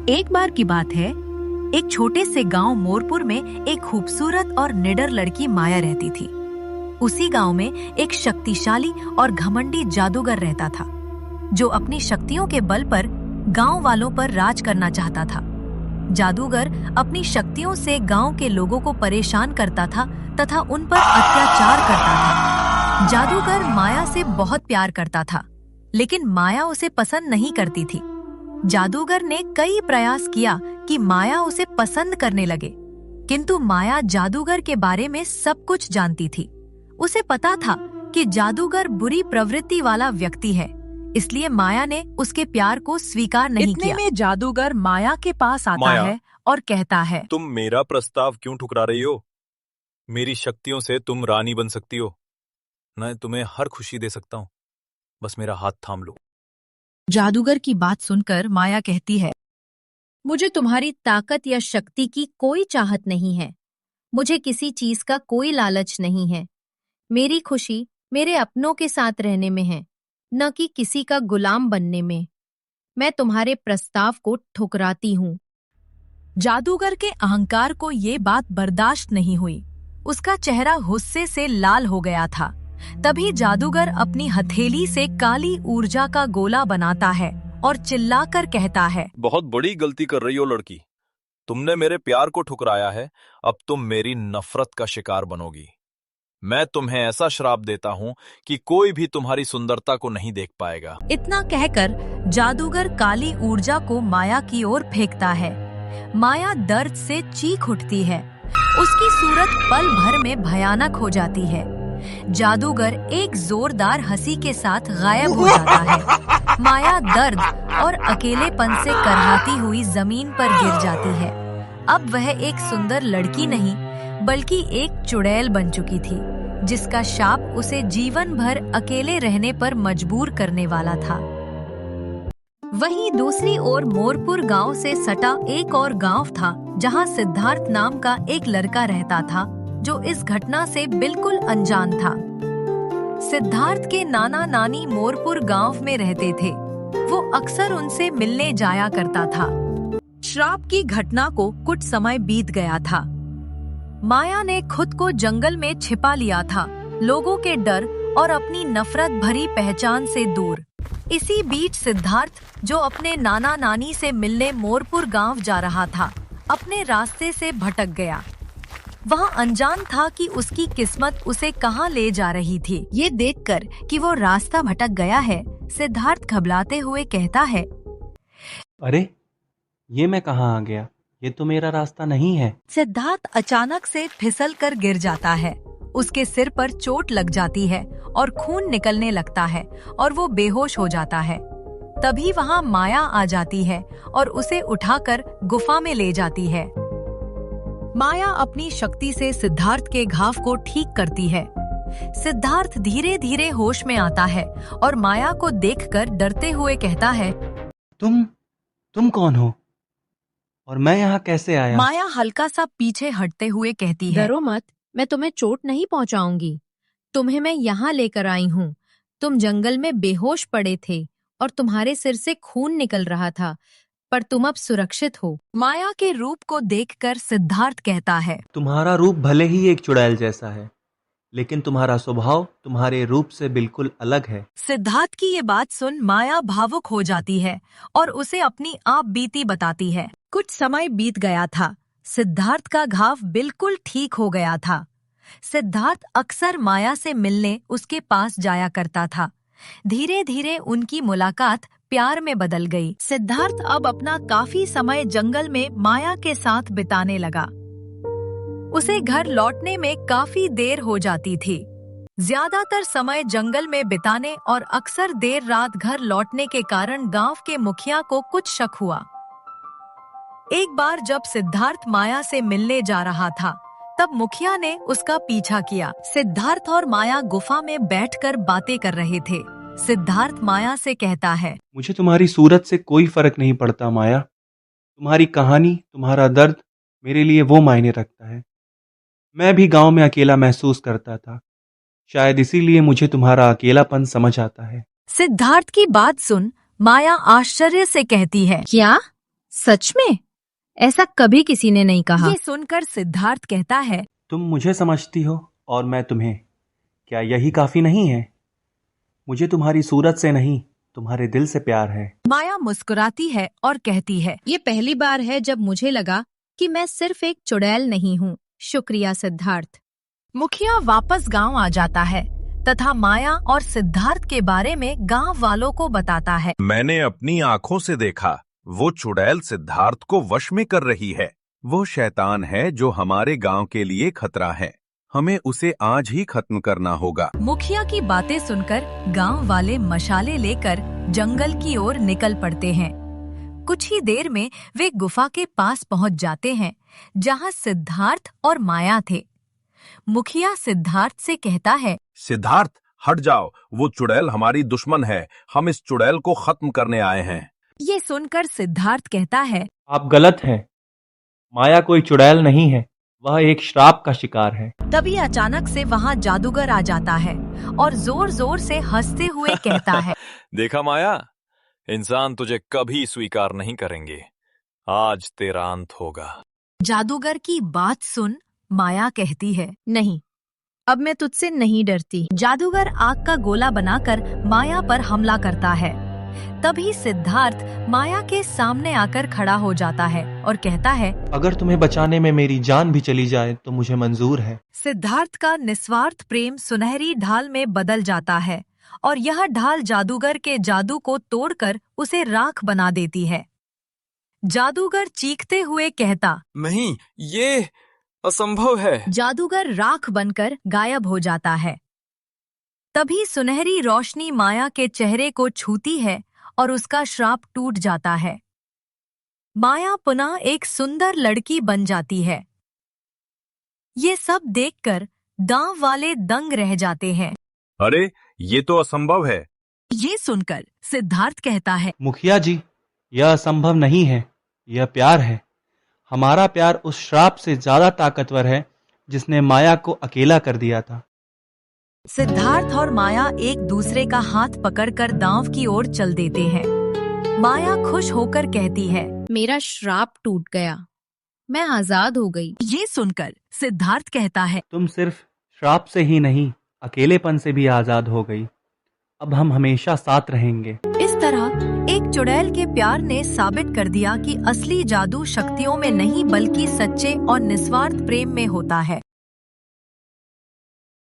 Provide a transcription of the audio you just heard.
एक बार की बात है, एक छोटे से गांव मोरपुर में एक खूबसूरत और निडर लड़की माया रहती थी। उसी गांव में एक शक्तिशाली और घमंडी जादूगर रहता था, जो अपनी शक्तियों के बल पर गांव वालों पर राज करना चाहता था। जादूगर अपनी शक्तियों से गांव के लोगों को परेशान करता था तथा उन पर अत्याचार करता था। जादूगर माया से बहुत प्यार करता था, लेकिन माया उसे पसंद नहीं करती थी। जादूगर ने कई प्रयास किया कि माया उसे पसंद करने लगे, किंतु माया जादूगर के बारे में सब कुछ जानती थी। उसे पता था कि जादूगर बुरी प्रवृत्ति वाला व्यक्ति है, इसलिए माया ने उसके प्यार को स्वीकार नहीं किया। इतने में जादूगर माया के पास आता है और कहता है, तुम मेरा प्रस्ताव क्यों ठुकरा रही हो? मेरी शक्तियों से तुम रानी बन सकती हो। मैं तुम्हें हर खुशी दे सकता हूँ, बस मेरा हाथ थाम लो। जादूगर की बात सुनकर माया कहती है, मुझे तुम्हारी ताकत या शक्ति की कोई चाहत नहीं है। मुझे किसी चीज का कोई लालच नहीं है। मेरी खुशी मेरे अपनों के साथ रहने में है, न कि किसी का गुलाम बनने में। मैं तुम्हारे प्रस्ताव को ठुकराती हूँ। जादूगर के अहंकार को ये बात बर्दाश्त नहीं हुई। उसका चेहरा गुस्से से लाल हो गया था। तभी जादूगर अपनी हथेली से काली ऊर्जा का गोला बनाता है और चिल्लाकर कहता है, बहुत बड़ी गलती कर रही हो लड़की। तुमने मेरे प्यार को ठुकराया है, अब तुम मेरी नफरत का शिकार बनोगी। मैं तुम्हें ऐसा श्राप देता हूँ कि कोई भी तुम्हारी सुंदरता को नहीं देख पाएगा। इतना कहकर जादूगर काली ऊर्जा को माया की ओर फेंकता है। माया दर्द से चीख उठती है। उसकी सूरत पल भर में भयानक हो जाती है। जादूगर एक जोरदार हंसी के साथ गायब हो जाता है। माया दर्द और अकेलेपन से करहाती हुई जमीन पर गिर जाती है। अब वह एक सुंदर लड़की नहीं, बल्कि एक चुड़ैल बन चुकी थी, जिसका शाप उसे जीवन भर अकेले रहने पर मजबूर करने वाला था। वहीं दूसरी ओर मोरपुर गांव से सटा एक और गांव था, जहां सिद्धार्थ नाम का एक लड़का रहता था, जो इस घटना से बिल्कुल अनजान था। सिद्धार्थ के नाना नानी मोरपुर गांव में रहते थे। वो अक्सर उनसे मिलने जाया करता था। श्राप की घटना को कुछ समय बीत गया था। माया ने खुद को जंगल में छिपा लिया था, लोगों के डर और अपनी नफरत भरी पहचान से दूर। इसी बीच सिद्धार्थ, जो अपने नाना नानी से मिलने मोरपुर गांव जा रहा था, अपने रास्ते से भटक गया। वह अनजान था कि उसकी किस्मत उसे कहां ले जा रही थी। ये देखकर कि वो रास्ता भटक गया है, सिद्धार्थ घबराते हुए कहता है, अरे ये मैं कहां आ गया? ये तो मेरा रास्ता नहीं है। सिद्धार्थ अचानक से फिसल कर गिर जाता है। उसके सिर पर चोट लग जाती है और खून निकलने लगता है और वो बेहोश हो जाता है। तभी वहाँ माया आ जाती है और उसे उठाकर गुफा में ले जाती है। माया अपनी शक्ति से सिद्धार्थ के घाव को ठीक करती है। सिद्धार्थ धीरे धीरे होश में आता है और माया को देखकर डरते हुए कहता है, तुम कौन हो और मैं यहाँ कैसे आया? माया हल्का सा पीछे हटते हुए कहती है, डरो मत, मैं तुम्हें चोट नहीं पहुँचाऊंगी। तुम्हें मैं यहाँ लेकर आई हूँ। तुम जंगल में बेहोश पड़े थे और तुम्हारे सिर से खून निकल रहा था, पर तुम अब सुरक्षित हो। माया के रूप को देखकर सिद्धार्थ कहता है, तुम्हारा रूप भले ही एक चुड़ैल जैसा है, लेकिन तुम्हारा स्वभाव तुम्हारे रूप से बिल्कुल अलग है। सिद्धार्थ की ये बात सुन माया भावुक हो जाती है और उसे अपनी आप बीती बताती है। कुछ समय बीत गया था। सिद्धार्थ का घाव बिल्कुल ठीक हो गया था। सिद्धार्थ अक्सर माया से मिलने उसके पास जाया करता था। धीरे धीरे उनकी मुलाकात प्यार में बदल गई। सिद्धार्थ अब अपना काफी समय जंगल में माया के साथ बिताने लगा। उसे घर लौटने में काफी देर हो जाती थी। ज्यादातर समय जंगल में बिताने और अक्सर देर रात घर लौटने के कारण गांव के मुखिया को कुछ शक हुआ। एक बार जब सिद्धार्थ माया से मिलने जा रहा था, तब मुखिया ने उसका पीछा किया। सिद्धार्थ और माया गुफा में बैठकर बातें कर रहे थे। सिद्धार्थ माया से कहता है, मुझे तुम्हारी सूरत से कोई फर्क नहीं पड़ता माया। तुम्हारी कहानी, तुम्हारा दर्द मेरे लिए वो मायने रखता है। मैं भी गांव में अकेला महसूस करता था, शायद इसीलिए मुझे तुम्हारा अकेलापन समझ आता है। सिद्धार्थ की बात सुन माया आश्चर्य से कहती है, क्या? सच में? ऐसा कभी किसी ने नहीं कहा। ये सुनकर सिद्धार्थ कहता है, तुम मुझे समझती हो और मैं तुम्हें। क्या यही काफी नहीं है? मुझे तुम्हारी सूरत से नहीं, तुम्हारे दिल से प्यार है। माया मुस्कुराती है और कहती है, ये पहली बार है जब मुझे लगा कि मैं सिर्फ एक चुड़ैल नहीं हूँ। शुक्रिया सिद्धार्थ। मुखिया वापस गांव आ जाता है तथा माया और सिद्धार्थ के बारे में गांव वालों को बताता है। मैंने अपनी आंखों से देखा, वो चुड़ैल सिद्धार्थ को वश में कर रही है। वो शैतान है जो हमारे गांव के लिए खतरा है। हमें उसे आज ही खत्म करना होगा। मुखिया की बातें सुनकर गांव वाले मशाले लेकर जंगल की ओर निकल पड़ते हैं। कुछ ही देर में वे गुफा के पास पहुंच जाते हैं जहां सिद्धार्थ और माया थे। मुखिया सिद्धार्थ से कहता है, सिद्धार्थ हट जाओ, वो चुड़ैल हमारी दुश्मन है। हम इस चुड़ैल को खत्म करने आए हैं। ये सुनकर सिद्धार्थ कहता है, आप गलत हैं। माया कोई चुड़ैल नहीं है, वह एक श्राप का शिकार है। तभी अचानक से वहां जादूगर आ जाता है और जोर जोर से हंसते हुए कहता है, देखा माया, इंसान तुझे कभी स्वीकार नहीं करेंगे। आज तेरा अंत होगा। जादूगर की बात सुन माया कहती है, नहीं, अब मैं तुझसे नहीं डरती। जादूगर आग का गोला बनाकर माया पर हमला करता है। तभी सिद्धार्थ माया के सामने आकर खड़ा हो जाता है और कहता है, अगर तुम्हें बचाने में मेरी जान भी चली जाए तो मुझे मंजूर है। सिद्धार्थ का निस्वार्थ प्रेम सुनहरी ढाल में बदल जाता है और यह ढाल जादूगर के जादू को तोड़कर उसे राख बना देती है। जादूगर चीखते हुए कहता, नहीं, ये असंभव है। जादूगर राख बनकर गायब हो जाता है। तभी सुनहरी रोशनी माया के चेहरे को छूती है और उसका श्राप टूट जाता है। माया पुनः एक सुंदर लड़की बन जाती है। ये सब देखकर गांव वाले दंग रह जाते हैं। अरे, ये तो असंभव है। ये सुनकर सिद्धार्थ कहता है, मुखिया जी, यह असंभव नहीं है, यह प्यार है। हमारा प्यार उस श्राप से ज्यादा ताकतवर है जिसने माया को अकेला कर दिया था। सिद्धार्थ और माया एक दूसरे का हाथ पकड़कर गांव की ओर चल देते हैं। माया खुश होकर कहती है, मेरा श्राप टूट गया, मैं आजाद हो गई। ये सुनकर सिद्धार्थ कहता है, तुम सिर्फ श्राप से ही नहीं, अकेलेपन से भी आजाद हो गई। अब हम हमेशा साथ रहेंगे। इस तरह एक चुड़ैल के प्यार ने साबित कर दिया कि असली जादू शक्तियों में नहीं बल्कि सच्चे और निस्वार्थ प्रेम में होता है।